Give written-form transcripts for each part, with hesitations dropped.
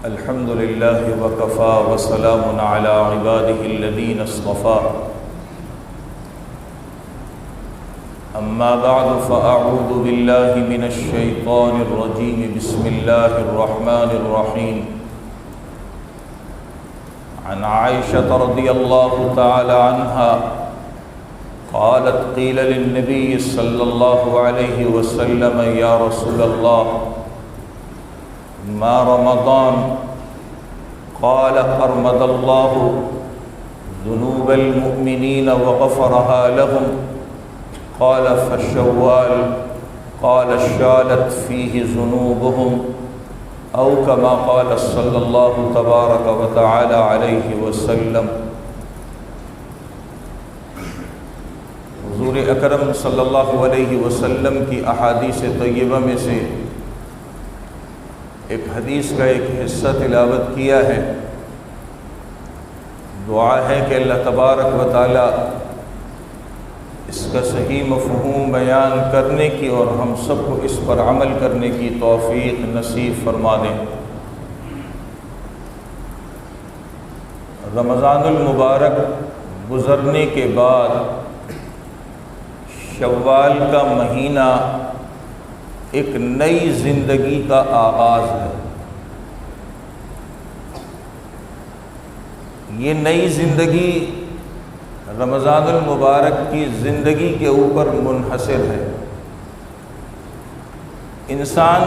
الحمد لله وكفى وسلام على عباده الذين اصطفى أما بعد فأعوذ بالله من الشيطان الرجيم بسم الله الرحمن الرحيم عن عائشة رضي الله تعالى عنها قالت قيل للنبي صلى الله عليه وسلم يا رسول الله ما رمضان قال أرمد الله ذنوب المؤمنين وغفرها لهم قال فالشوال قال شالت فيه ذنوبهم أو كما قال صلى الله تبارك وتعالى عليه وسلم۔ حضور اکرم صلی اللہ علیہ وسلم کی احادیث طیبہ میں سے ایک حدیث کا ایک حصہ تلاوت کیا ہے۔ دعا ہے کہ اللہ تبارک و تعالی اس کا صحیح مفہوم بیان کرنے کی اور ہم سب کو اس پر عمل کرنے کی توفیق نصیب فرما دیں۔ رمضان المبارک گزرنے کے بعد شوال کا مہینہ ایک نئی زندگی کا آغاز ہے۔ یہ نئی زندگی رمضان المبارک کی زندگی کے اوپر منحصر ہے۔ انسان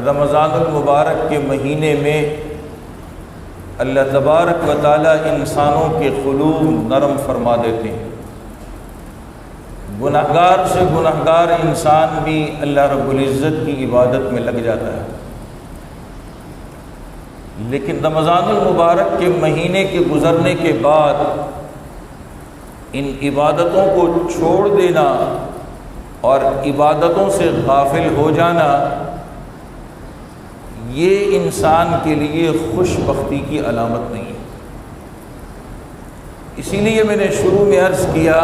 رمضان المبارک کے مہینے میں اللہ تبارک و تعالی انسانوں کے قلوب نرم فرما دیتے ہیں۔ گنہگار سے گنہگار انسان بھی اللہ رب العزت کی عبادت میں لگ جاتا ہے، لیکن رمضان المبارک کے مہینے کے گزرنے کے بعد ان عبادتوں کو چھوڑ دینا اور عبادتوں سے غافل ہو جانا یہ انسان کے لیے خوش بختی کی علامت نہیں ہے۔ اسی لیے میں نے شروع میں عرض کیا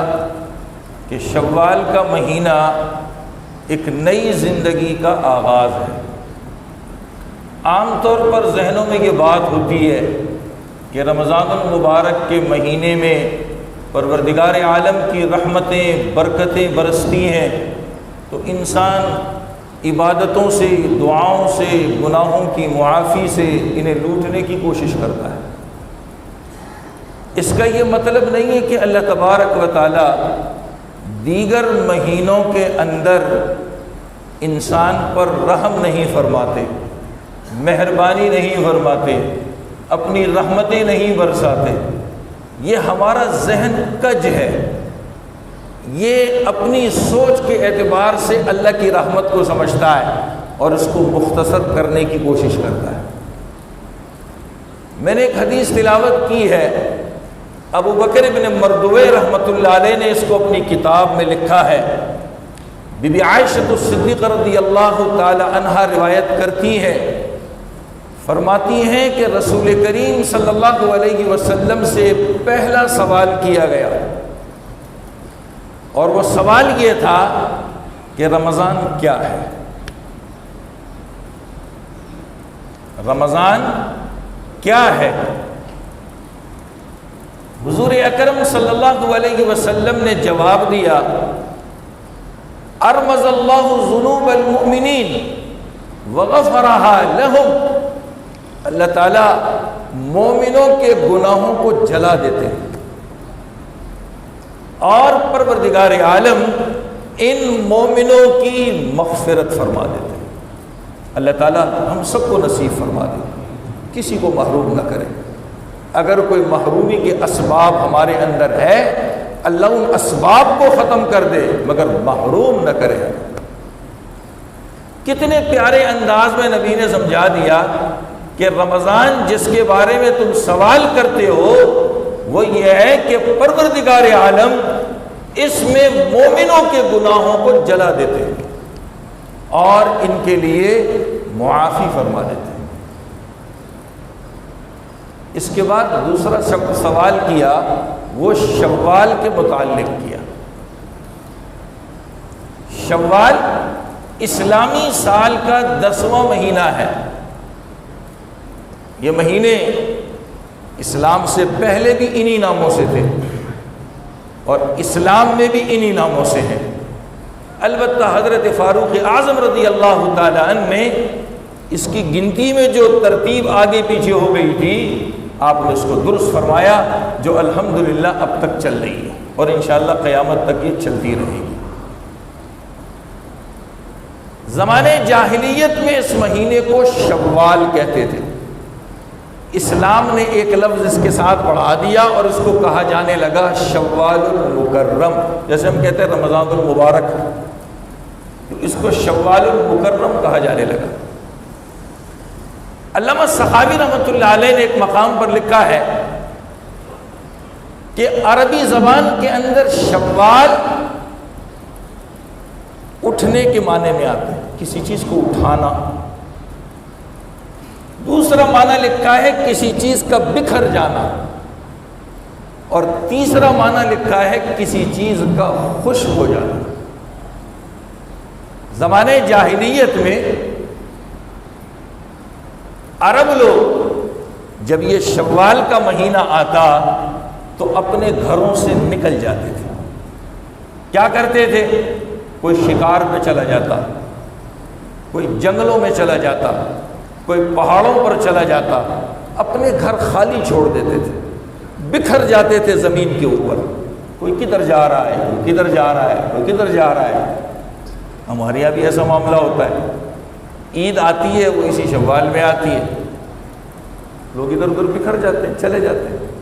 کہ شوال کا مہینہ ایک نئی زندگی کا آغاز ہے۔ عام طور پر ذہنوں میں یہ بات ہوتی ہے کہ رمضان المبارک کے مہینے میں پروردگار عالم کی رحمتیں برکتیں برستی ہیں تو انسان عبادتوں سے، دعاؤں سے، گناہوں کی معافی سے انہیں لوٹنے کی کوشش کرتا ہے۔ اس کا یہ مطلب نہیں ہے کہ اللہ تبارک و تعالی دیگر مہینوں کے اندر انسان پر رحم نہیں فرماتے، مہربانی نہیں فرماتے، اپنی رحمتیں نہیں برساتے۔ یہ ہمارا ذہن کج ہے، یہ اپنی سوچ کے اعتبار سے اللہ کی رحمت کو سمجھتا ہے اور اس کو مختصر کرنے کی کوشش کرتا ہے۔ میں نے ایک حدیث تلاوت کی ہے، ابو بکر بن مردوے رحمۃ اللہ علیہ نے اس کو اپنی کتاب میں لکھا ہے۔ بی بی عائشہ الصدیقہ رضی اللہ تعالی عنہا روایت کرتی ہیں، فرماتی ہیں کہ رسول کریم صلی اللہ علیہ وسلم سے پہلا سوال کیا گیا اور وہ سوال یہ تھا کہ رمضان کیا ہے؟ رمضان کیا ہے؟ حضور اکرم صلی اللہ علیہ وسلم نے جواب دیا، ارمز اللہ ذنوب المؤمنین وغفرها لهم۔ اللہ تعالیٰ مومنوں کے گناہوں کو جلا دیتے ہیں اور پروردگار عالم ان مومنوں کی مغفرت فرما دیتے ہیں۔ اللہ تعالیٰ ہم سب کو نصیب فرما دے، کسی کو محروم نہ کرے۔ اگر کوئی محرومی کے اسباب ہمارے اندر ہے اللہ ان اسباب کو ختم کر دے مگر محروم نہ کرے۔ کتنے پیارے انداز میں نبی نے سمجھا دیا کہ رمضان جس کے بارے میں تم سوال کرتے ہو وہ یہ ہے کہ پروردگار عالم اس میں مومنوں کے گناہوں کو جلا دیتے ہیں اور ان کے لیے معافی فرما دیتے ہیں۔ اس کے بعد دوسرا سوال کیا، وہ شوال کے متعلق کیا۔ شوال اسلامی سال کا 10واں مہینہ ہے، یہ مہینے اسلام سے پہلے بھی انہی ناموں سے تھے اور اسلام میں بھی انہی ناموں سے ہیں۔ البتہ حضرت فاروق اعظم رضی اللہ تعالی عنہ نے اس کی گنتی میں جو ترتیب آگے پیچھے ہو گئی تھی، آپ نے اس کو درست فرمایا، جو الحمدللہ اب تک چل رہی ہے اور انشاءاللہ قیامت تک یہ چلتی رہے گی۔ زمانے جاہلیت میں اس مہینے کو شوال کہتے تھے، اسلام نے ایک لفظ اس کے ساتھ بڑھا دیا اور اس کو کہا جانے لگا شوال المکرم، جیسے ہم کہتے ہیں رمضان المبارک، تو اس کو شوال المکرم کہا جانے لگا۔ علامہ سخاوی رحمۃ اللہ علیہ نے ایک مقام پر لکھا ہے کہ عربی زبان کے اندر شوال اٹھنے کے معنی میں آتا ہے، کسی چیز کو اٹھانا۔ دوسرا معنی لکھا ہے کسی چیز کا بکھر جانا، اور تیسرا معنی لکھا ہے کسی چیز کا خشک ہو جانا۔ زمانے جاہلیت میں عرب لوگ جب یہ شوال کا مہینہ آتا تو اپنے گھروں سے نکل جاتے تھے۔ کیا کرتے تھے؟ کوئی شکار پہ چلا جاتا، کوئی جنگلوں میں چلا جاتا، کوئی پہاڑوں پر چلا جاتا، اپنے گھر خالی چھوڑ دیتے تھے، بکھر جاتے تھے زمین کے اوپر۔ کوئی کدھر جا رہا ہے، کوئی کدھر جا رہا ہے، کوئی کدھر جا رہا ہے۔ ہمارے یہاں بھی ایسا معاملہ ہوتا ہے، عید آتی ہے وہ اسی شوال میں آتی ہے، لوگ ادھر ادھر بکھر جاتے ہیں، چلے جاتے ہیں۔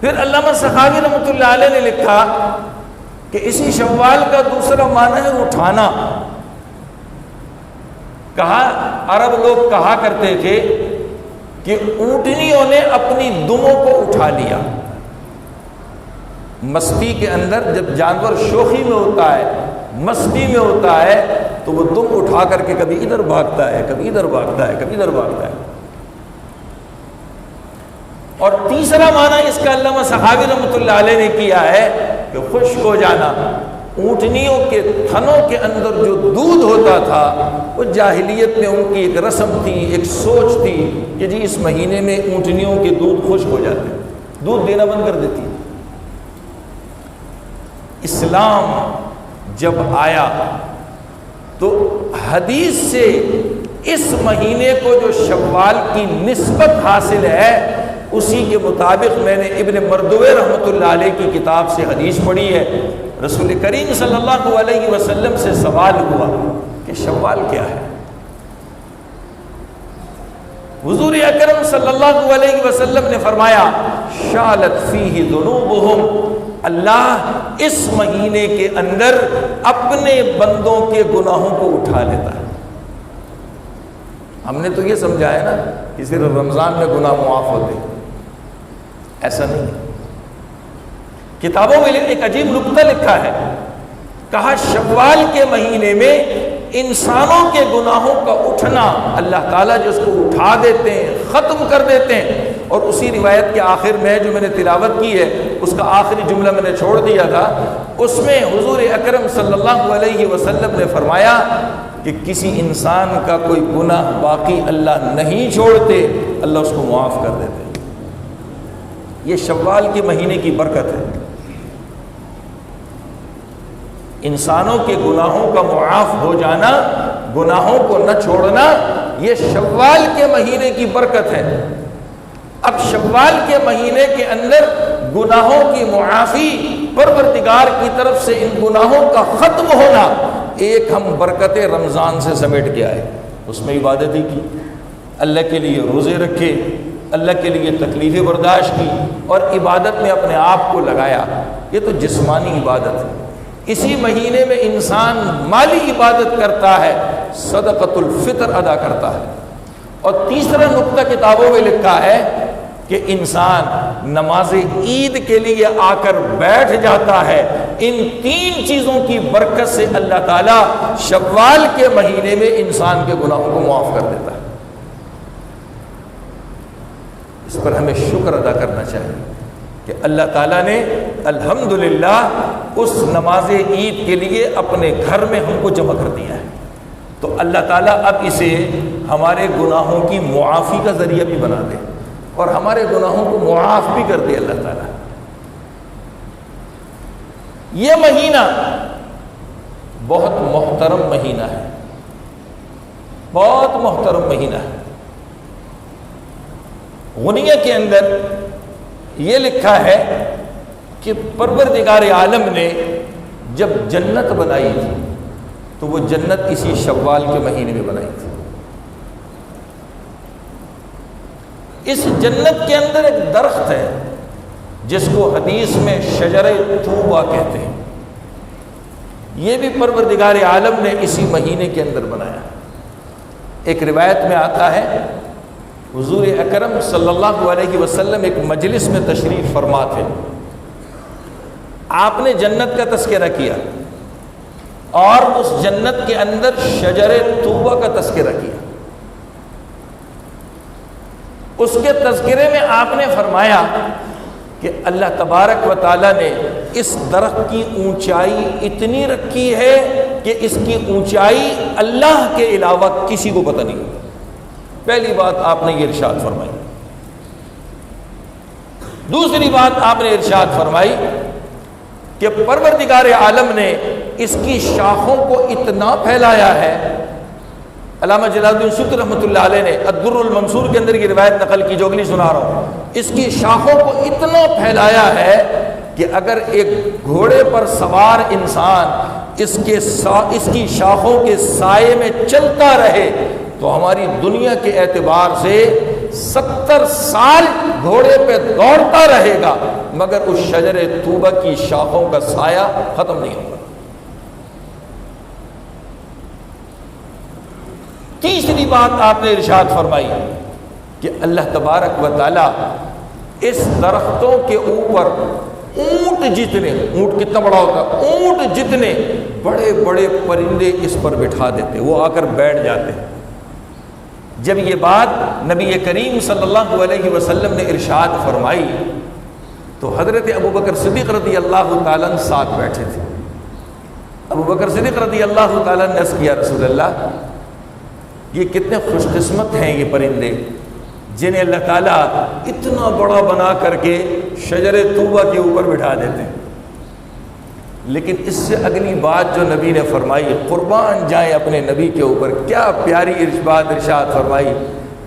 پھر علامہ سخاوی رحمۃ اللہ علیہ نے لکھا کہ اسی شوال کا دوسرا معنی ہے اٹھانا۔ کہا عرب لوگ کہا کرتے تھے کہ اونٹنیوں نے اپنی دموں کو اٹھا لیا۔ مستی کے اندر جب جانور شوخی میں ہوتا ہے، مستی میں ہوتا ہے، تو وہ دم اٹھا کر کے کبھی ادھر بھاگتا ہے، کبھی ادھر بھاگتا ہے، کبھی ادھر بھاگتا ہے۔ اور تیسرا معنی اس کا علامہ سخاوی رحمۃ اللہ علیہ نے کیا ہے کہ خشک ہو جانا۔ اونٹنیوں کے تھنوں کے اندر جو دودھ ہوتا تھا وہ جاہلیت میں ان کی ایک رسم تھی، ایک سوچ تھی کہ جی اس مہینے میں اونٹنیوں کے دودھ خشک ہو جاتے ہیں، دودھ دینا بند کر دیتی۔ اسلام جب آیا تو حدیث سے اس مہینے کو جو شوال کی نسبت حاصل ہے، اسی کے مطابق میں نے ابن مردوے رحمۃ اللہ علیہ کی کتاب سے حدیث پڑھی ہے۔ رسول کریم صلی اللہ علیہ وسلم سے سوال ہوا کہ شوال کیا ہے؟ حضور اکرم صلی اللہ علیہ وسلم نے فرمایا شالت فیہ ذنوبہم، اللہ اس مہینے کے اندر اپنے بندوں کے گناہوں کو اٹھا لیتا ہے۔ ہم نے تو یہ سمجھا ہے نا کہ صرف رمضان میں گناہ معاف ہوتے، ایسا نہیں ہے۔ کتابوں میں ایک عجیب نکتہ لکھا ہے، کہا شوال کے مہینے میں انسانوں کے گناہوں کا اٹھنا اللہ تعالیٰ جو اس کو اٹھا دیتے ہیں، ختم کر دیتے ہیں۔ اور اسی روایت کے آخر میں جو میں نے تلاوت کی ہے اس کا آخری جملہ میں نے چھوڑ دیا تھا، اس میں حضور اکرم صلی اللہ علیہ وسلم نے فرمایا کہ کسی انسان کا کوئی گناہ باقی اللہ نہیں چھوڑتے، اللہ اس کو معاف کر دیتے۔ یہ شوال کے مہینے کی برکت ہے، انسانوں کے گناہوں کا معاف ہو جانا، گناہوں کو نہ چھوڑنا، یہ شوال کے مہینے کی برکت ہے۔ اب شوال کے مہینے کے اندر گناہوں کی معافی، پروردگار کی طرف سے ان گناہوں کا ختم ہونا، ایک ہم برکت رمضان سے سمیٹ کے آئے۔ اس میں عبادتیں کی، اللہ کے لیے روزے رکھے، اللہ کے لیے تکلیفیں برداشت کی، اور عبادت میں اپنے آپ کو لگایا۔ یہ تو جسمانی عبادت ہے۔ اسی مہینے میں انسان مالی عبادت کرتا ہے، صدقۃ الفطر ادا کرتا ہے۔ اور تیسرا نقطہ کتابوں میں لکھا ہے کہ انسان نماز عید کے لیے آ کر بیٹھ جاتا ہے۔ ان تین چیزوں کی برکت سے اللہ تعالیٰ شوال کے مہینے میں انسان کے گناہوں کو معاف کر دیتا ہے۔ اس پر ہمیں شکر ادا کرنا چاہیے کہ اللہ تعالیٰ نے الحمدللہ اس نماز عید کے لیے اپنے گھر میں ہم کو جمع کر دیا ہے۔ تو اللہ تعالیٰ اب اسے ہمارے گناہوں کی معافی کا ذریعہ بھی بنا دے اور ہمارے گناہوں کو معاف بھی کر دے اللہ تعالیٰ۔ یہ مہینہ بہت محترم مہینہ ہے، بہت محترم مہینہ ہے۔ غنیہ کے اندر یہ لکھا ہے کہ پروردگار عالم نے جب جنت بنائی تھی تو وہ جنت اسی شوال کے مہینے میں بنائی تھی۔ اس جنت کے اندر ایک درخت ہے جس کو حدیث میں شجرہ طوبہ کہتے ہیں، یہ بھی پروردگار عالم نے اسی مہینے کے اندر بنایا۔ ایک روایت میں آتا ہے حضور اکرم صلی اللہ علیہ وسلم ایک مجلس میں تشریف فرما تھے، آپ نے جنت کا تذکرہ کیا اور اس جنت کے اندر شجر طوبہ کا تذکرہ کیا۔ اس کے تذکرے میں آپ نے فرمایا کہ اللہ تبارک و تعالیٰ نے اس درخت کی اونچائی اتنی رکھی ہے کہ اس کی اونچائی اللہ کے علاوہ کسی کو پتہ نہیں۔ پہلی بات آپ نے یہ ارشاد فرمائی۔ دوسری بات آپ نے ارشاد فرمائی کہ پروردگار عالم نے اس کی شاخوں کو اتنا پھیلایا ہے۔ علامہ جلال الدین سیوطی رحمۃ اللہ علیہ نے الدر المنصور کے اندر یہ روایت نقل کی جو اگلی سنا رہا ہوں، اس کی شاخوں کو اتنا پھیلایا ہے کہ اگر ایک گھوڑے پر سوار انسان اس کی شاخوں کے سائے میں چلتا رہے تو ہماری دنیا کے اعتبار سے 70 سال گھوڑے پہ دوڑتا رہے گا مگر اس شجر طوبہ کی شاخوں کا سایہ ختم نہیں ہوگا۔ تیسری بات آپ نے ارشاد فرمائی کہ اللہ تبارک و تعالی اس درختوں کے اوپر اونٹ جتنے، اونٹ کتنا بڑا ہوتا ہے، اونٹ جتنے بڑے بڑے پرندے اس پر بٹھا دیتے، وہ آ کر بیٹھ جاتے۔ جب یہ بات نبی کریم صلی اللہ علیہ وسلم نے ارشاد فرمائی تو حضرت ابوبکر صدیق رضی اللہ تعالیٰ عنہ ساتھ بیٹھے تھے۔ ابوبکر صدیق رضی اللہ تعالیٰ عنہ نے عرض کیا رسول اللہ یہ کتنے خوش قسمت ہیں یہ پرندے جنہیں اللہ تعالیٰ اتنا بڑا بنا کر کے شجر طوبہ کے اوپر بٹھا دیتے ہیں۔ لیکن اس سے اگلی بات جو نبی نے فرمائی، قربان جائیں اپنے نبی کے اوپر، کیا پیاری ارشاد فرمائی،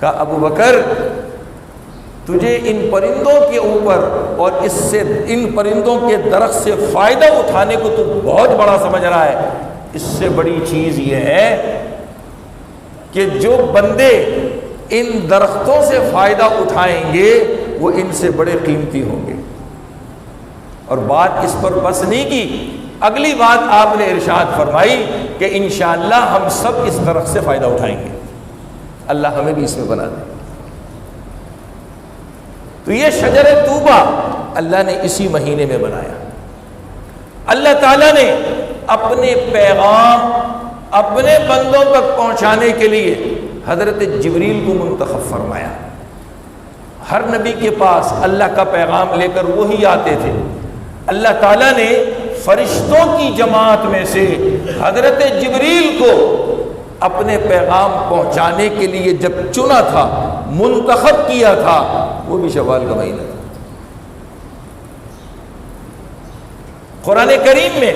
کہا ابوبکر تجھے ان پرندوں کے اوپر اور ان پرندوں کے درخت سے فائدہ اٹھانے کو تو بہت بڑا سمجھ رہا ہے، اس سے بڑی چیز یہ ہے کہ جو بندے ان درختوں سے فائدہ اٹھائیں گے وہ ان سے بڑے قیمتی ہوں گے۔ اور بات اس پر بس نہیں کی، اگلی بات آپ نے ارشاد فرمائی کہ انشاءاللہ ہم سب اس درخت سے فائدہ اٹھائیں گے، اللہ ہمیں بھی اس میں بنا دے۔ تو یہ شجر طوبہ اللہ نے اسی مہینے میں بنایا۔ اللہ تعالیٰ نے اپنے پیغام اپنے بندوں تک پہنچانے کے لیے حضرت جبریل کو منتخب فرمایا۔ ہر نبی کے پاس اللہ کا پیغام لے کر وہی آتے تھے۔ اللہ تعالیٰ نے فرشتوں کی جماعت میں سے حضرت جبریل کو اپنے پیغام پہنچانے کے لیے جب چنا تھا، منتخب کیا تھا، وہ بھی شوال کا مہینہ تھا۔ قرآن کریم میں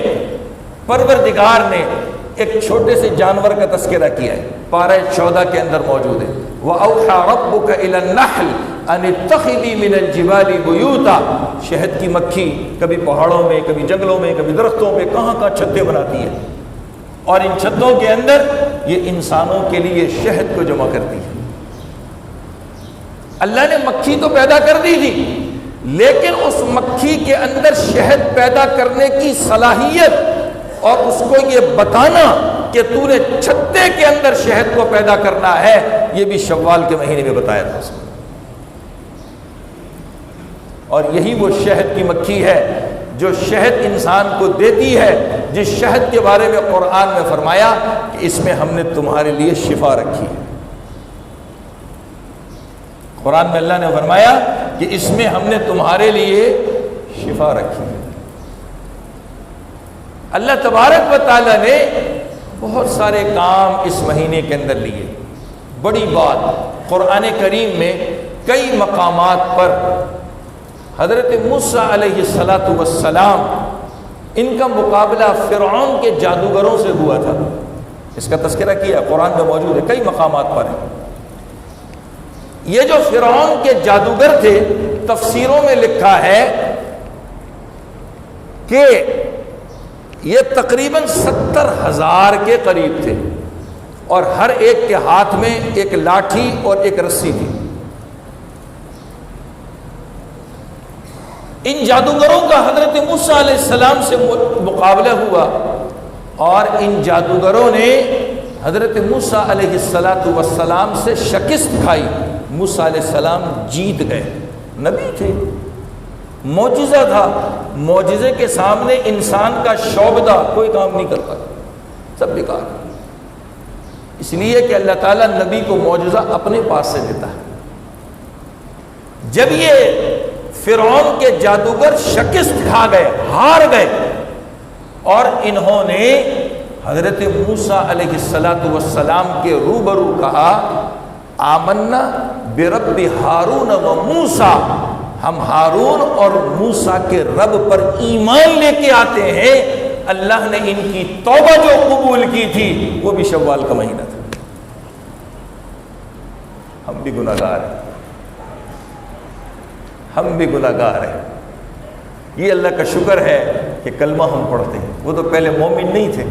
پروردگار نے ایک چھوٹے سے جانور کا تذکرہ کیا ہے، پارہ 14 کے اندر موجود ہے۔ وَأَوْحَى رَبُّكَ إِلَى النَّحْلِ أَنِ اتَّخِذِي مِنَ الْجِبَالِ بُيُوتًا۔ شہد کی مکھی کبھی پہاڑوں میں، کبھی جنگلوں میں، کبھی درختوں میں، کہاں کہاں چھتیں بناتی ہے، اور ان چھتوں کے اندر یہ انسانوں کے لیے شہد کو جمع کرتی ہے۔ اللہ نے مکھی تو پیدا کر دی تھی، لیکن اس مکھی کے اندر شہد پیدا کرنے کی صلاحیت اور اس کو یہ بتانا کہ تو نے چھتے کے اندر شہد کو پیدا کرنا ہے، یہ بھی شوال کے مہینے میں بتایا تھا اس کو۔ اور یہی وہ شہد کی مکھی ہے جو شہد انسان کو دیتی ہے، جس شہد کے بارے میں قرآن میں فرمایا کہ اس میں ہم نے تمہارے لیے شفا رکھی ہے۔ قرآن میں اللہ نے فرمایا کہ اس میں ہم نے تمہارے لیے شفا رکھی ہے۔ اللہ تبارک و تعالیٰ نے بہت سارے کام اس مہینے کے اندر لیے. بڑی بات، قرآن کریم میں کئی مقامات پر حضرت موسیٰ علیہ السلام ان کا مقابلہ فرعون کے جادوگروں سے ہوا تھا. اس کا تذکرہ کیا قرآن میں موجود ہے، کئی مقامات پر ہے. یہ جو فرعون کے جادوگر تھے، تفسیروں میں لکھا ہے کہ یہ تقریباً 70,000 کے قریب تھے، اور ہر ایک کے ہاتھ میں ایک لاٹھی اور ایک رسی تھی. ان جادوگروں کا حضرت موسیٰ علیہ السلام سے مقابلہ ہوا، اور ان جادوگروں نے حضرت موسیٰ علیہ السلام سے شکست کھائی. موسیٰ علیہ السلام جیت گئے. نبی تھے، معجزہ تھا. معجزے کے سامنے انسان کا شعبدہ کوئی کام نہیں کرتا، سب بیکار. اس لیے کہ اللہ تعالیٰ نبی کو معجزہ اپنے پاس سے دیتا ہے. جب یہ فرعون کے جادوگر شکست کھا گئے، ہار گئے، اور انہوں نے حضرت موسیٰ علیہ السلام کے روبرو کہا آمنا برب ہارون و موسیٰ، ہم ہارون اور موسیٰ کے رب پر ایمان لے کے آتے ہیں. اللہ نے ان کی توبہ جو قبول کی تھی وہ بھی شوال کا مہینہ تھا. ہم بھی گناہگار ہیں، ہم بھی گناہگار ہیں. یہ اللہ کا شکر ہے کہ کلمہ ہم پڑھتے ہیں. وہ تو پہلے مومن نہیں تھے،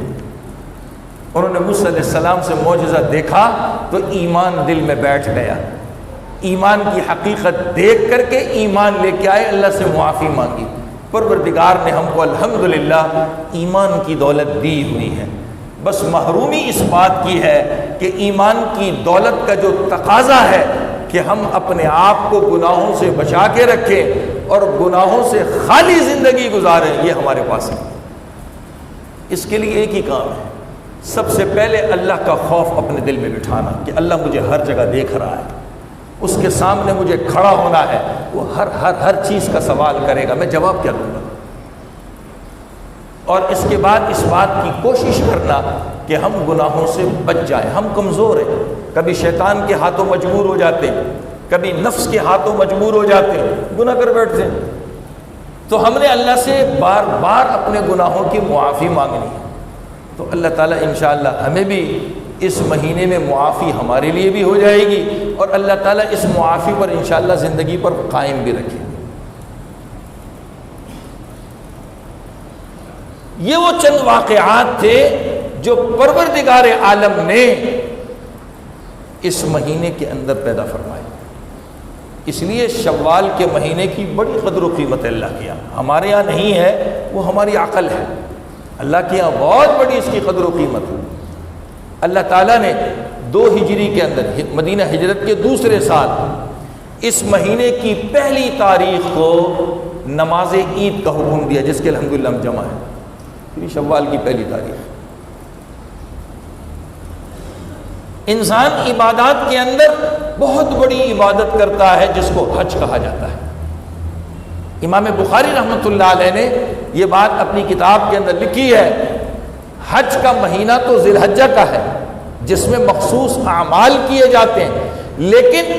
انہوں نے موسیٰ علیہ السلام سے معجزہ دیکھا تو ایمان دل میں بیٹھ گیا. ایمان کی حقیقت دیکھ کر کے ایمان لے کے آئے، اللہ سے معافی مانگی. پروردگار نے ہم کو الحمدللہ ایمان کی دولت دی ہوئی ہے. بس محرومی اس بات کی ہے کہ ایمان کی دولت کا جو تقاضا ہے کہ ہم اپنے آپ کو گناہوں سے بچا کے رکھیں اور گناہوں سے خالی زندگی گزاریں، یہ ہمارے پاس ہے. اس کے لیے ایک ہی کام ہے، سب سے پہلے اللہ کا خوف اپنے دل میں بٹھانا کہ اللہ مجھے ہر جگہ دیکھ رہا ہے، اس کے سامنے مجھے کھڑا ہونا ہے. وہ ہر چیز کا سوال کرے گا، میں جواب کیا دوں گا. اور اس کے بعد اس بات کی کوشش کرنا کہ ہم گناہوں سے بچ جائیں. ہم کمزور ہیں، کبھی شیطان کے ہاتھوں مجبور ہو جاتے ہیں، کبھی نفس کے ہاتھوں مجبور ہو جاتے ہیں، گناہ کر بیٹھتے ہیں. تو ہم نے اللہ سے بار بار اپنے گناہوں کی معافی مانگنی ہے. تو اللہ تعالیٰ انشاءاللہ ہمیں بھی اس مہینے میں معافی ہمارے لیے بھی ہو جائے گی، اور اللہ تعالیٰ اس معافی پر انشاءاللہ زندگی پر قائم بھی رکھے. یہ وہ چند واقعات تھے جو پروردگار عالم نے اس مہینے کے اندر پیدا فرمائے. اس لیے شوال کے مہینے کی بڑی قدر و قیمت اللہ کیا. ہمارے یہاں نہیں ہے، وہ ہماری عقل ہے. اللہ کے یہاں بہت بڑی اس کی قدر و قیمت ہے. اللہ تعالیٰ نے 2 ہجری کے اندر مدینہ ہجرت کے دوسرے سال اس مہینے کی پہلی تاریخ کو نماز عید کا حکم دیا، جس کے الحمدللہ ہم جمع ہیں. شوال کی پہلی تاریخ. انسان عبادات کے اندر بہت بڑی عبادت کرتا ہے جس کو حج کہا جاتا ہے. امام بخاری رحمۃ اللہ علیہ نے یہ بات اپنی کتاب کے اندر لکھی ہے. حج کا مہینہ تو ذی الحجہ کا ہے جس میں مخصوص اعمال کیے جاتے ہیں، لیکن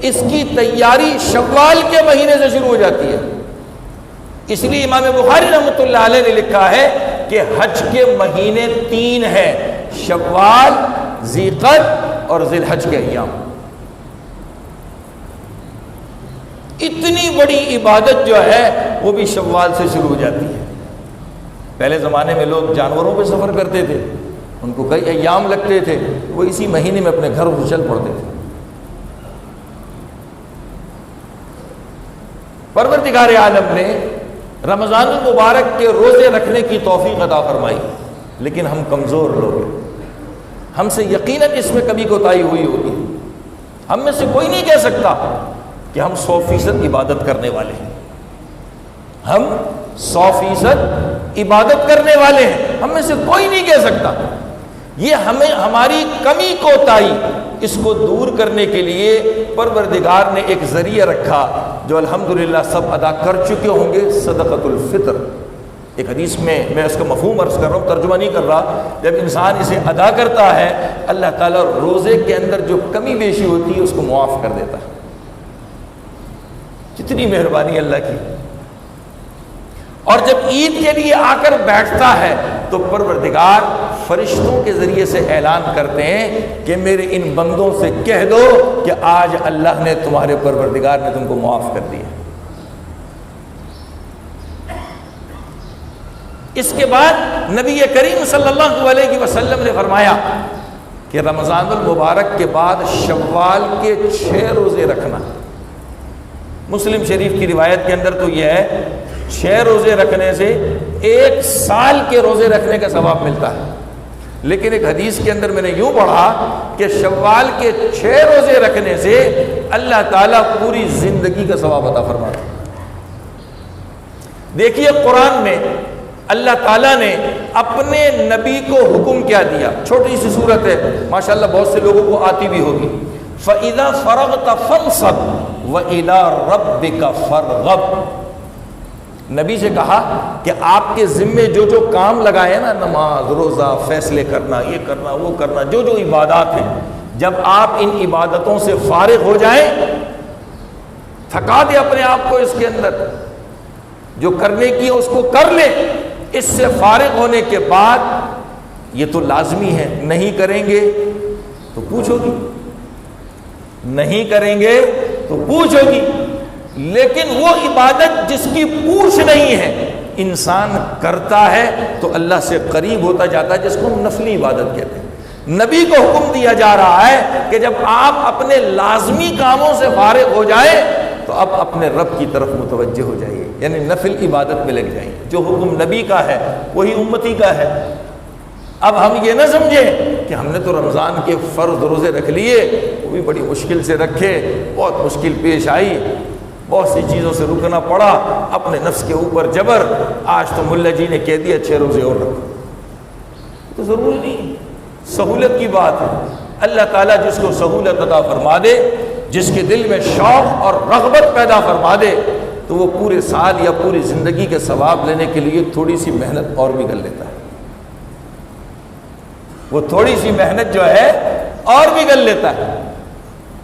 اس کی تیاری شوال کے مہینے سے شروع ہو جاتی ہے. اس لیے امام بخاری رحمۃ اللہ علیہ نے لکھا ہے کہ حج کے مہینے 3 ہیں، شوال، ذی قعدہ اور ذی الحج کے ایام. اتنی بڑی عبادت جو ہے وہ بھی شوال سے شروع ہو جاتی ہے. پہلے زمانے میں لوگ جانوروں پہ سفر کرتے تھے، ان کو کئی ایام لگتے تھے، وہ اسی مہینے میں اپنے گھر سے چل پڑتے تھے. پروردگار عالم نے رمضان المبارک کے روزے رکھنے کی توفیق عطا فرمائی، لیکن ہم کمزور لوگ ہیں. ہم سے یقیناً اس میں کبھی کوتاہی ہوئی ہوگی. ہم میں سے کوئی نہیں کہہ سکتا کہ ہم 100% عبادت کرنے والے ہیں. ہم 100% عبادت کرنے والے ہیں، ہم میں سے کوئی نہیں کہہ سکتا. یہ ہماری کمی کوتاہی، اس کو دور کرنے کے لیے پروردگار نے ایک ذریعہ رکھا جو الحمدللہ سب ادا کر چکے ہوں گے، صدقۃ الفطر. ایک حدیث میں اس کا مفہوم عرض کر رہا ہوں، ترجمہ نہیں کر رہا، جب انسان اسے ادا کرتا ہے اللہ تعالیٰ روزے کے اندر جو کمی بیشی ہوتی ہے اس کو معاف کر دیتا ہے۔ کتنی مہربانی اللہ کی۔ اور جب عید کے لیے آ کر بیٹھتا ہے تو پروردگار فرشتوں کے ذریعے سے اعلان کرتے ہیں کہ میرے ان بندوں سے کہہ دو کہ آج اللہ نے تمہارے پروردگار نے تم کو معاف کر دیا۔ اس کے بعد نبی کریم صلی اللہ علیہ وسلم نے فرمایا کہ رمضان المبارک کے بعد شوال کے 6 روزے رکھنا۔ مسلم شریف کی روایت کے اندر تو یہ ہے 6 روزے رکھنے سے 1 سال کے روزے رکھنے کا ثواب ملتا ہے، لیکن ایک حدیث کے اندر میں نے یوں پڑھا کہ شوال کے 6 روزے رکھنے سے اللہ تعالیٰ پوری زندگی کا ثواب عطا فرماتا ہے۔ دیکھیے قرآن میں اللہ تعالیٰ نے اپنے نبی کو حکم کیا دیا، چھوٹی سی صورت ہے ماشاءاللہ بہت سے لوگوں کو آتی بھی ہوگی، فَإِذَا فَرَغْتَ فَانْصَبْ وَإِلَىٰ رَبِّكَ فَارْغَب۔ نبی سے کہا کہ آپ کے ذمے جو جو کام لگائے نا، نماز، روزہ، فیصلے کرنا، یہ کرنا، وہ کرنا، جو جو عبادات ہیں، جب آپ ان عبادتوں سے فارغ ہو جائیں، تھکا دے اپنے آپ کو اس کے اندر، جو کرنے کی ہے اس کو کر لیں، اس سے فارغ ہونے کے بعد یہ تو لازمی ہے، نہیں کریں گے تو پوچھو گی، نہیں کریں گے تو پوچھو گی، لیکن وہ عبادت جس کی پوچھ نہیں ہے انسان کرتا ہے تو اللہ سے قریب ہوتا جاتا ہے، جس کو ہم نفلی عبادت کہتے ہیں۔ نبی کو حکم دیا جا رہا ہے کہ جب آپ اپنے لازمی کاموں سے فارغ ہو جائیں تو اب اپنے رب کی طرف متوجہ ہو جائیے، یعنی نفل عبادت میں لگ جائیں۔ جو حکم نبی کا ہے وہی امتی کا ہے۔ اب ہم یہ نہ سمجھیں کہ ہم نے تو رمضان کے فرض روزے رکھ لیے، وہ بھی بڑی مشکل سے رکھے، بہت مشکل پیش آئی، بہت سی چیزوں سے رکنا پڑا، اپنے نفس کے اوپر جبر، آج تو ملا جی نے کہہ دیا 6 روزے اور رکھو، تو ضروری نہیں، سہولت کی بات ہے۔ اللہ تعالیٰ جس کو سہولت عطا فرما دے، جس کے دل میں شوق اور رغبت پیدا فرما دے، تو وہ پورے سال یا پوری زندگی کے ثواب لینے کے لیے تھوڑی سی محنت اور بھی کر لیتا ہے، وہ تھوڑی سی محنت جو ہے اور بھی کر لیتا ہے،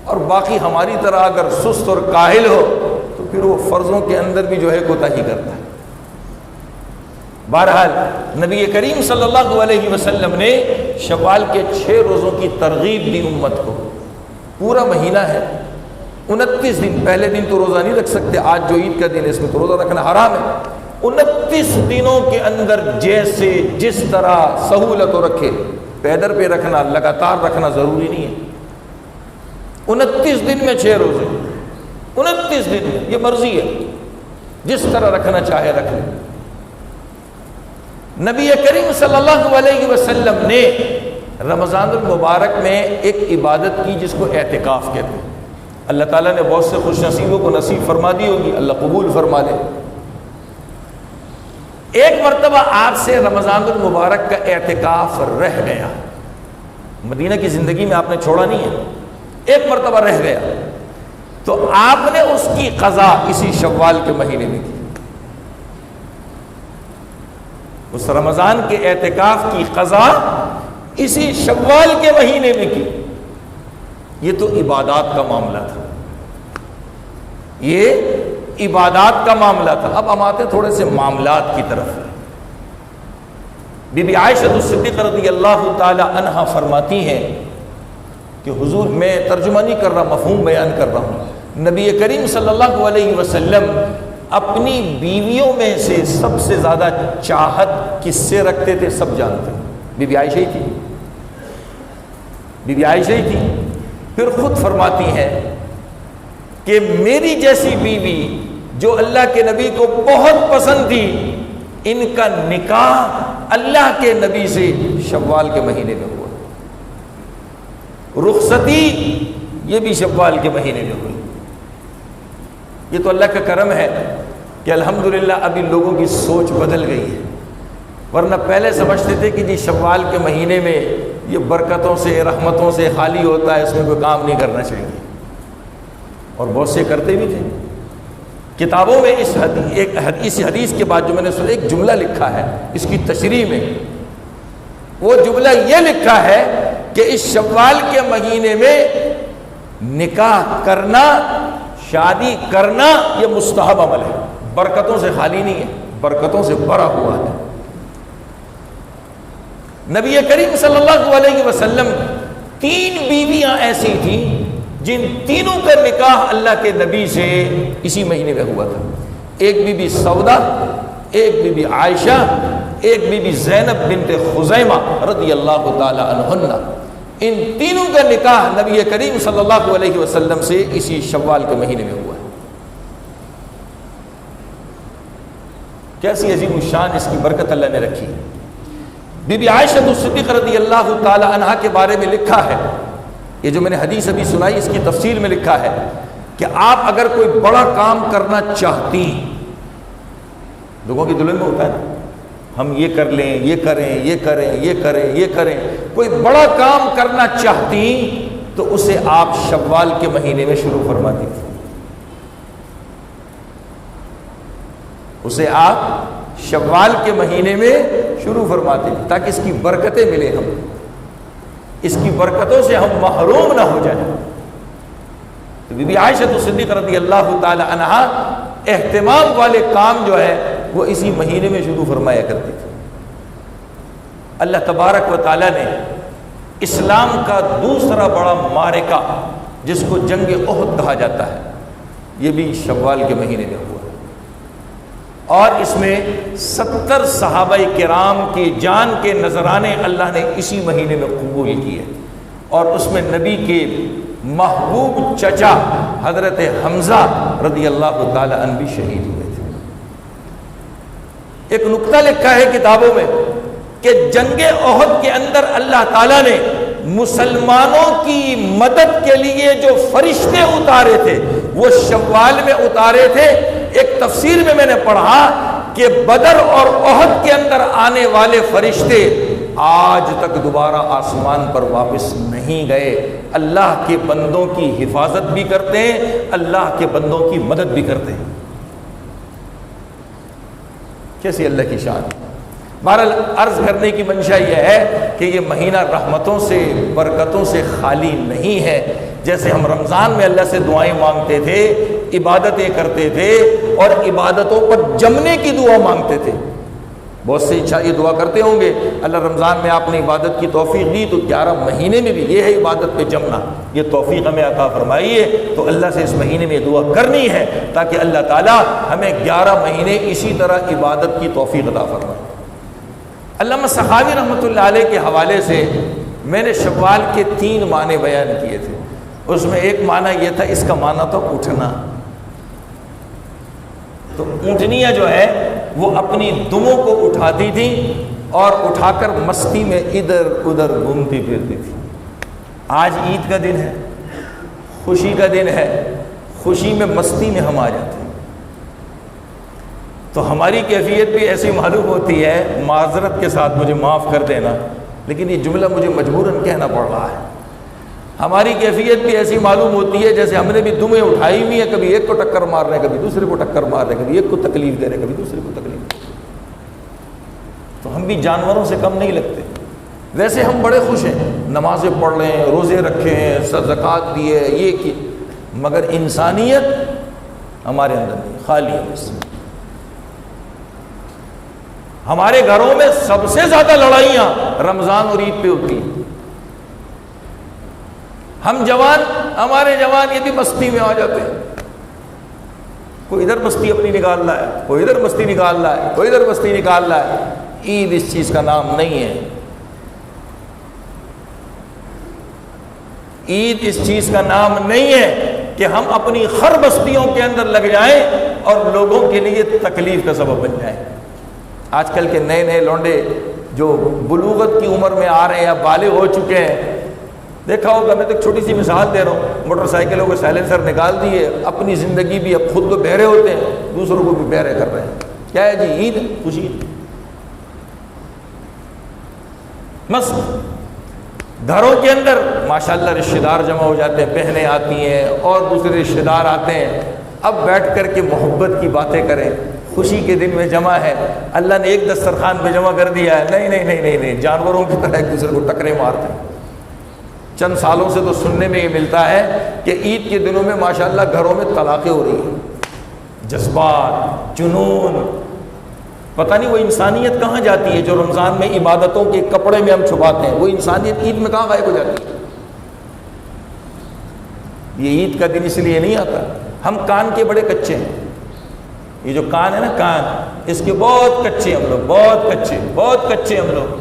اور باقی ہماری طرح اگر سست اور کاہل ہو تو پھر وہ فرضوں کے اندر بھی جو ہے کوتاہی کرتا ہے۔ بہرحال نبی کریم صلی اللہ علیہ وسلم نے شوال کے 6 روزوں کی ترغیب دی امت کو۔ پورا مہینہ ہے، 29 دن، پہلے دن تو روزہ نہیں رکھ سکتے، آج جو عید کا دن ہے اس میں تو روزہ رکھنا حرام ہے۔ 29 دنوں کے اندر جیسے جس طرح سہولت ہو رکھے، پیدر پہ رکھنا، لگاتار رکھنا ضروری نہیں ہے۔ 29 دن میں 6 روزے، 29 دن میں، یہ مرضی ہے، جس طرح رکھنا چاہے رکھ لیں۔ نبی کریم صلی اللہ علیہ وسلم نے رمضان المبارک میں ایک عبادت کی جس کو اعتکاف کہتے ہیں۔ اللہ تعالیٰ نے بہت سے خوش نصیبوں کو نصیب فرما دی ہوگی، اللہ قبول فرما لے۔ ایک مرتبہ آپ سے رمضان المبارک کا اعتکاف رہ گیا، مدینہ کی زندگی میں آپ نے چھوڑا نہیں ہے، ایک مرتبہ رہ گیا، تو آپ نے اس کی قضا اسی شوال کے مہینے میں کی۔ اس رمضان کے اعتکاف کی قضا اسی شوال کے مہینے میں کی۔ یہ تو عبادات کا معاملہ تھا، یہ عبادات کا معاملہ تھا۔ اب ہم آتے تھوڑے سے معاملات کی طرف۔ بی بی عائشہ الصدیقہ رضی اللہ تعالی عنہا فرماتی ہیں کہ حضور، میں ترجمہ نہیں کر رہا، مفہوم بیان کر رہا ہوں، نبی کریم صلی اللہ علیہ وسلم اپنی بیویوں میں سے سب سے زیادہ چاہت کس سے رکھتے تھے سب جانتے ہیں، بی بی عائشہ ہی تھی، بی بی عائشہ ہی تھی۔ پھر خود فرماتی ہیں کہ میری جیسی بیوی جو اللہ کے نبی کو بہت پسند تھی، ان کا نکاح اللہ کے نبی سے شوال کے مہینے میں ہوا، رخصتی یہ بھی شوال کے مہینے میں ہوئی۔ یہ تو اللہ کا کرم ہے کہ الحمدللہ ابھی لوگوں کی سوچ بدل گئی ہے، ورنہ پہلے سمجھتے تھے کہ جی شوال کے مہینے میں یہ برکتوں سے رحمتوں سے خالی ہوتا ہے، اس میں کوئی کام نہیں کرنا چاہیے، اور بہت سے کرتے بھی تھے۔ کتابوں میں اس حدیث کے بعد جو میں نے سنا ایک جملہ لکھا ہے اس کی تشریح میں، وہ جملہ یہ لکھا ہے کہ اس شوال کے مہینے میں نکاح کرنا، شادی کرنا یہ مستحب عمل ہے، برکتوں سے خالی نہیں ہے، برکتوں سے بھرا ہوا ہے۔ نبی کریم صلی اللہ علیہ وسلم 3 بیویاں ایسی تھیں جن تینوں کا نکاح اللہ کے نبی سے اسی مہینے میں ہوا تھا۔ ایک بی بی سودا، ایک بی بی عائشہ، ایک بی بی زینب بنت خزیمہ رضی اللہ تعالی عنہن۔ ان تینوں کا نکاح نبی کریم صلی اللہ علیہ وسلم سے اسی شوال کے مہینے میں ہوا ہے۔ کیسی عظیم الشان اس کی برکت اللہ نے رکھی۔ بی بی عائشہ صدیقہ رضی اللہ تعالی عنہا کے بارے میں لکھا ہے، یہ جو میں نے حدیث ابھی سنائی اس کی تفسیر میں لکھا ہے کہ آپ اگر کوئی بڑا کام کرنا چاہتی، لوگوں کی دلوں میں ہوتا ہے نا ہم یہ کر لیں، یہ کریں، یہ کریں، یہ کریں، یہ کریں، کوئی بڑا کام کرنا چاہتی تو اسے آپ شوال کے مہینے میں شروع فرماتی تھی، اسے آپ شوال کے مہینے میں شروع فرماتے تھے تاکہ اس کی برکتیں ملے، ہم اس کی برکتوں سے ہم محروم نہ ہو جائیں۔ تو بی بی عائشہ صدیقہ رضی اللہ تعالی عنہا اہتمام والے کام جو ہے وہ اسی مہینے میں شروع فرمایا کرتی تھی۔ اللہ تبارک و تعالی نے اسلام کا دوسرا بڑا معرکہ جس کو جنگ احد کہا جاتا ہے یہ بھی شوال کے مہینے میں ہوا، اور اس میں 70 صحابہ کرام کی جان کے نذرانے اللہ نے اسی مہینے میں قبول کیے، اور اس میں نبی کے محبوب چچا حضرت حمزہ رضی اللہ تعالی عنہ بھی شہید ہوئے تھے۔ ایک نقطہ لکھا ہے کتابوں میں کہ جنگ احد کے اندر اللہ تعالیٰ نے مسلمانوں کی مدد کے لیے جو فرشتے اتارے تھے وہ شوال میں اتارے تھے۔ ایک تفسیر میں نے پڑھا کہ بدر اور احد کے اندر آنے والے فرشتے آج تک دوبارہ آسمان پر واپس نہیں گئے، اللہ کے بندوں کی حفاظت بھی کرتے ہیں، اللہ کے بندوں کی مدد بھی کرتے ہیں۔ کیسی اللہ کی شان۔ بہرحال عرض کرنے کی منشا یہ ہے کہ یہ مہینہ رحمتوں سے برکتوں سے خالی نہیں ہے۔ جیسے ہم رمضان میں اللہ سے دعائیں مانگتے تھے، عبادتیں کرتے تھے اور عبادتوں پر جمنے کی دعا مانگتے تھے، بہت سے انشاء یہ دعا کرتے ہوں گے اللہ رمضان میں آپ نے عبادت کی توفیق دی تو 11 مہینے میں بھی یہ ہے عبادت پہ جمنا، یہ توفیق ہمیں عطا فرمائیے۔ تو اللہ سے اس مہینے میں دعا کرنی ہے تاکہ اللہ تعالیٰ ہمیں 11 مہینے اسی طرح عبادت کی توفیق عطا فرمائے۔ علامہ سخاوی رحمۃ اللہ علیہ کے حوالے سے میں نے شوال کے 3 معنی بیان کیے تھے، اس میں ایک معنی یہ تھا، اس کا معنی تو اٹھنا، تو اونٹنیاں جو ہے وہ اپنی دموں کو اٹھاتی تھیں اور اٹھا کر مستی میں ادھر ادھر گھومتی پھرتی تھی۔ آج عید کا دن ہے، خوشی کا دن ہے، خوشی میں مستی میں ہم آ جاتے ہیں، تو ہماری کیفیت بھی ایسی معلوم ہوتی ہے، معذرت کے ساتھ مجھے معاف کر دینا لیکن یہ جملہ مجھے مجبوراً کہنا پڑ رہا ہے، ہماری کیفیت بھی ایسی معلوم ہوتی ہے جیسے ہم نے بھی دمیں اٹھائی ہوئی ہیں، کبھی ایک کو ٹکر مار رہے ہیں، کبھی دوسرے کو ٹکر مار رہے ہیں، کبھی ایک کو تکلیف دے رہے ہیں، کبھی دوسرے کو تکلیف دے رہے ہیں، تو ہم بھی جانوروں سے کم نہیں لگتے۔ ویسے ہم بڑے خوش ہیں، نمازیں پڑھ رہے ہیں، روزے رکھے ہیں، زکوٰۃ دی ہے، یہ کی، مگر انسانیت ہمارے اندر نہیں، خالی ہے بس۔ ہمارے گھروں میں سب سے زیادہ لڑائیاں رمضان اور عید پہ ہوتی ہیں۔ ہم جوان، ہمارے جوان یہ بھی مستی میں آ جاتے ہیں، کوئی ادھر مستی اپنی نکال رہا ہے، کوئی ادھر مستی نکال رہا ہے، کوئی ادھر مستی نکال رہا ہے۔ عید اس چیز کا نام نہیں ہے، عید اس چیز کا نام نہیں ہے کہ ہم اپنی خر بستیوں کے اندر لگ جائیں اور لوگوں کے لیے تکلیف کا سبب بن جائیں۔ آج کل کے نئے نئے لونڈے جو بلوغت کی عمر میں آ رہے ہیں یا بالغ ہو چکے ہیں، دیکھا ہوگا، میں تو ایک چھوٹی سی مثال دے رہا ہوں، موٹر سائیکلوں کو سائلنسر نکال دیے، اپنی زندگی بھی اب خود تو بہرے ہوتے ہیں، دوسروں کو بھی بہرے کر رہے ہیں۔ کیا ہے جی؟ عید، خوشی، بس گھروں کے اندر ماشاءاللہ رشتہ دار جمع ہو جاتے ہیں، بہنیں آتی ہیں اور دوسرے رشتہ دار آتے ہیں، اب بیٹھ کر کے محبت کی باتیں کریں، خوشی کے دن میں جمع ہے، اللہ نے ایک دسترخوان پہ جمع کر دیا ہے، نہیں نہیں نہیں نہیں نہیں، جانوروں کی طرح ایک دوسرے کو ٹکرے مارتے ہیں۔ چند سالوں سے تو سننے میں یہ ملتا ہے کہ عید کے دنوں میں ماشاءاللہ گھروں میں طلاقیں ہو رہی ہیں، جذبات، جنون، پتہ نہیں وہ انسانیت کہاں جاتی ہے جو رمضان میں عبادتوں کے کپڑے میں ہم چھپاتے ہیں، وہ انسانیت عید میں کہاں غائب ہو جاتی ہے؟ یہ عید کا دن اس لیے نہیں آتا۔ ہم کان کے بڑے کچے ہیں، یہ جو کان ہے نا، کان، اس کے بہت کچے ہم لوگ، بہت کچے ہم لوگ۔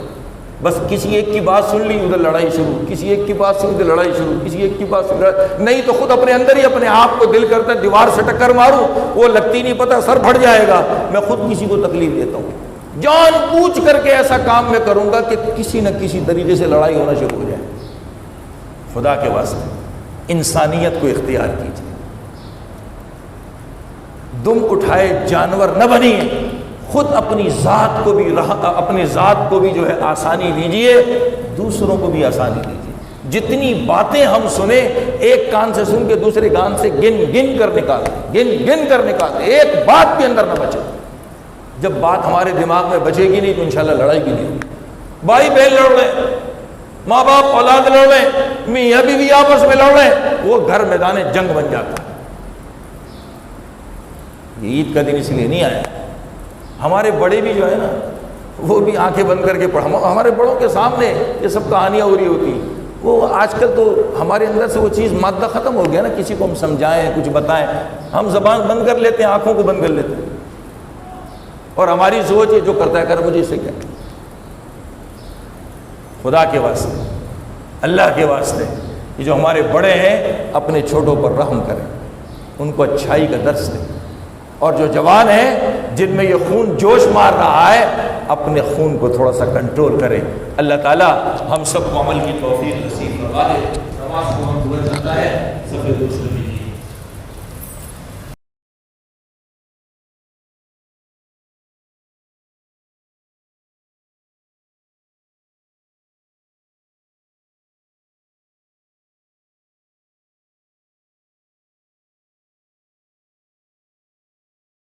بس کسی ایک کی بات سن لی ادھر لڑائی شروع، کسی ایک کی بات سن ادھر لڑائی شروع، کسی ایک کی بات سن نہیں تو خود اپنے اندر ہی اپنے آپ کو دل کرتا ہے دیوار سے ٹکر ماروں، وہ لگتی نہیں، پتہ سر پھٹ جائے گا، میں خود کسی کو تکلیف دیتا ہوں، جان بوجھ کر کے ایسا کام میں کروں گا کہ کسی نہ کسی طریقے سے لڑائی ہونا شروع ہو جائے۔ خدا کے واسطے انسانیت کو اختیار کیجیے، دم اٹھائے جانور نہ بنیے، خود اپنی ذات کو بھی جو ہے آسانی دیجیے، دوسروں کو بھی آسانی دیجیے۔ جتنی باتیں ہم سنیں ایک کان سے سن کے دوسرے کان سے گن کر نکالیں، ایک بات بھی اندر نہ بچے۔ جب بات ہمارے دماغ میں بچے گی نہیں تو انشاءاللہ لڑائی بھی نہیں ہوگی۔ بھائی بہن لڑ رہے ہیں، ماں باپ اولاد لڑ رہے ہیں، میاں بیوی آپس میں لڑ رہے ہیں، وہ گھر میدان جنگ بن جاتا ہے۔ یہ عید کا دن اس لیے نہیں آیا۔ ہمارے بڑے بھی جو ہے نا وہ بھی آنکھیں بند کر کے ہمارے بڑوں کے سامنے یہ سب کہانیاں ہو رہی ہوتی ہیں۔ وہ آج کل تو ہمارے اندر سے وہ چیز مادہ ختم ہو گیا نا، کسی کو ہم سمجھائیں کچھ بتائیں، ہم زبان بند کر لیتے ہیں، آنکھوں کو بند کر لیتے ہیں، اور ہماری سوچ یہ جو کرتا ہے کر، مجھے اس سے کیا۔ خدا کے واسطے، اللہ کے واسطے، یہ جو ہمارے بڑے ہیں اپنے چھوٹوں پر رحم کریں، ان کو اچھائی کا درس دیں، اور جو جوان ہیں جن میں یہ خون جوش مار رہا ہے اپنے خون کو تھوڑا سا کنٹرول کریں۔ اللہ تعالیٰ ہم سب کو عمل کی توفیق نصیب فرما دے۔ نماز کو ہم پورا کرتا ہے۔